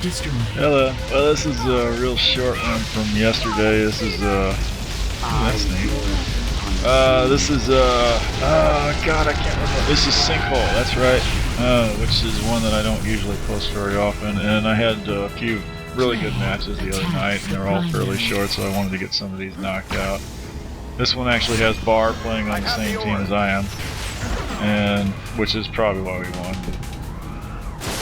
Hello. Well, this is a real short one from yesterday. This is that's neat. This is God, I can't remember. This is Sinkhole. That's right. Which is one that I don't usually post very often. And I had a few really good matches the other night, and they're all fairly short, so I wanted to get some of these knocked out. This one actually has Bar playing on the same team as I am, and which is probably why we won. But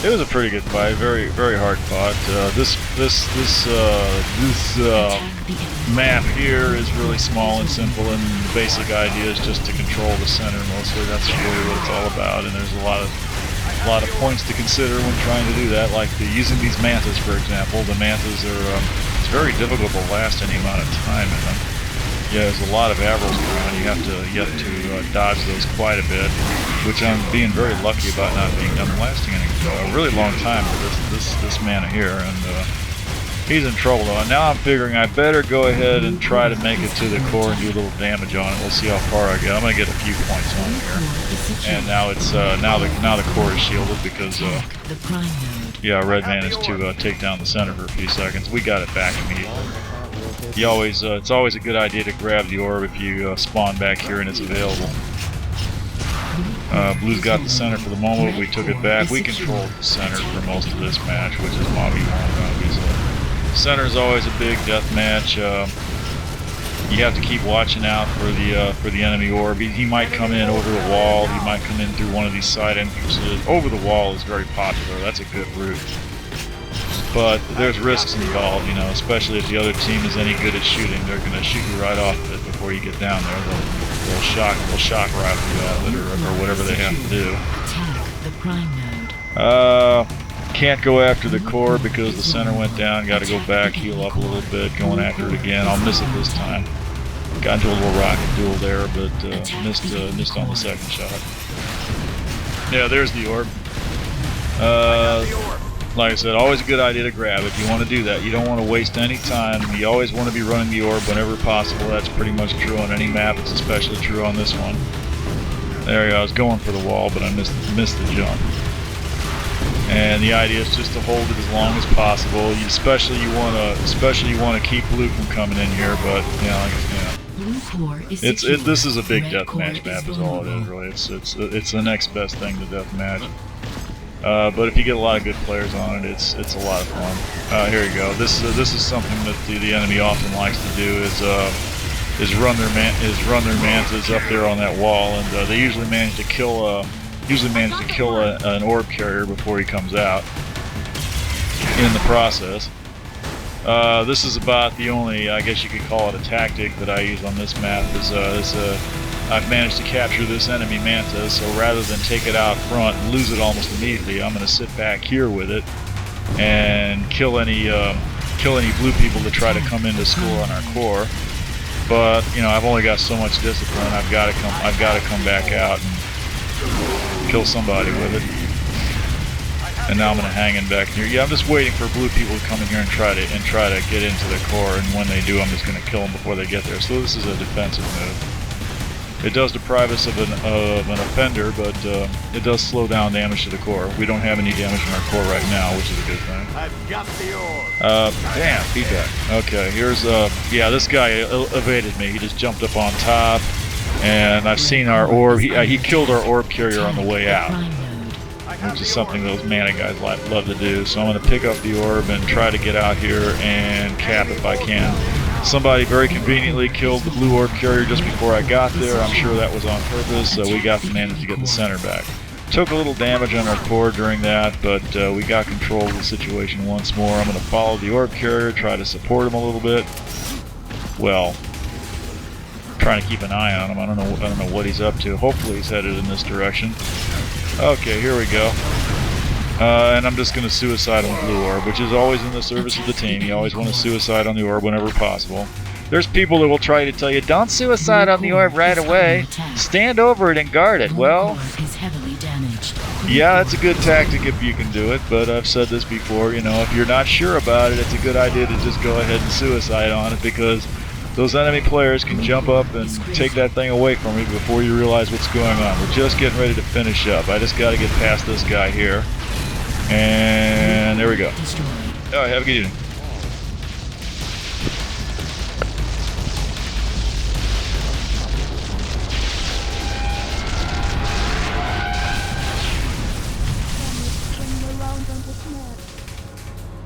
it was a pretty good fight, very hard fought. This map here is really small and simple, and the basic idea is just to control the center mostly. That's really what it's all about, and there's a lot of points to consider when trying to do that, like using these mantas, for example. The mantas are it's very difficult to last any amount of time in them. Yeah, there's a lot of avrils around. You have to dodge those quite a bit, which I'm being very lucky about not being done lasting a really long time for this mana here, and he's in trouble though. And now I'm figuring I better go ahead and try to make it to the core and do a little damage on it. We'll see how far I get. I'm gonna get a few points on it here, and now it's now the core is shielded because yeah, red managed to take down the center for a few seconds. We got it back immediately. It's always a good idea to grab the orb if you spawn back here and it's available. Blue's got the center for the moment. We took it back. We controlled the center for most of this match, which is why we won, obviously. Center is always a big death match. You have to keep watching out for the enemy orb. He might come in over the wall. He might come in through one of these side entrances. Over the wall is very popular. That's a good route. But there's risks involved, you know, especially if the other team is any good at shooting. They're going to shoot you right off of it before you get down there. They'll shock rifle you off it or whatever they have to do. Can't go after the core because the center went down. Got to go back, heal up a little bit, going after it again. I'll miss it this time. Got into a little rocket duel there, but missed on the second shot. Yeah, there's the orb. Like I said, always a good idea to grab it. You want to do that. You don't want to waste any time. You always want to be running the orb whenever possible. That's pretty much true on any map. It's especially true on this one. There you go. I was going for the wall, but I missed the jump. And the idea is just to hold it as long as possible. Especially you want to keep blue from coming in here. But you know, this is a big deathmatch map. Is all it is really. It's the next best thing to deathmatch. But if you get a lot of good players on it, it's a lot of fun. Here you go. This is something that the enemy often likes to do is run their mantas up there on that wall, and they usually manage to kill an orb carrier before he comes out. In the process, this is about the only, I guess you could call it a tactic that I use on this map. I've managed to capture this enemy manta, so rather than take it out front and lose it almost immediately, I'm going to sit back here with it and kill any blue people that try to come in to score on our core. But you know, I've only got so much discipline. I've got to come back out and kill somebody with it. And now I'm going to hang in back here. Yeah, I'm just waiting for blue people to come in here and try to get into the core. And when they do, I'm just going to kill them before they get there. So this is a defensive move. It does deprive us of an offender, but it does slow down damage to the core. We don't have any damage in our core right now, which is a good thing. I've got the orb. Damn, feedback. Okay, here's yeah, this guy evaded me. He just jumped up on top, and I've seen our orb. He killed our orb carrier on the way out, which is something those mana guys love to do. So I'm going to pick up the orb and try to get out here and cap if I can. Somebody very conveniently killed the blue orb carrier just before I got there. I'm sure that was on purpose, so we managed to get the center back. Took a little damage on our core during that, but we got control of the situation once more. I'm going to follow the orb carrier, try to support him a little bit. Well, trying to keep an eye on him. I don't know what he's up to. Hopefully he's headed in this direction. Okay, here we go. And I'm just going to suicide on the blue orb, which is always in the service of the team. You always want to suicide on the orb whenever possible. There's people that will try to tell you, don't suicide on the orb right away. Stand over it and guard it. Well, yeah, it's a good tactic if you can do it, but I've said this before, you know, if you're not sure about it, it's a good idea to just go ahead and suicide on it, because those enemy players can jump up and take that thing away from you before you realize what's going on. We're just getting ready to finish up. I just got to get past this guy here. And there we go. All right, have a good evening.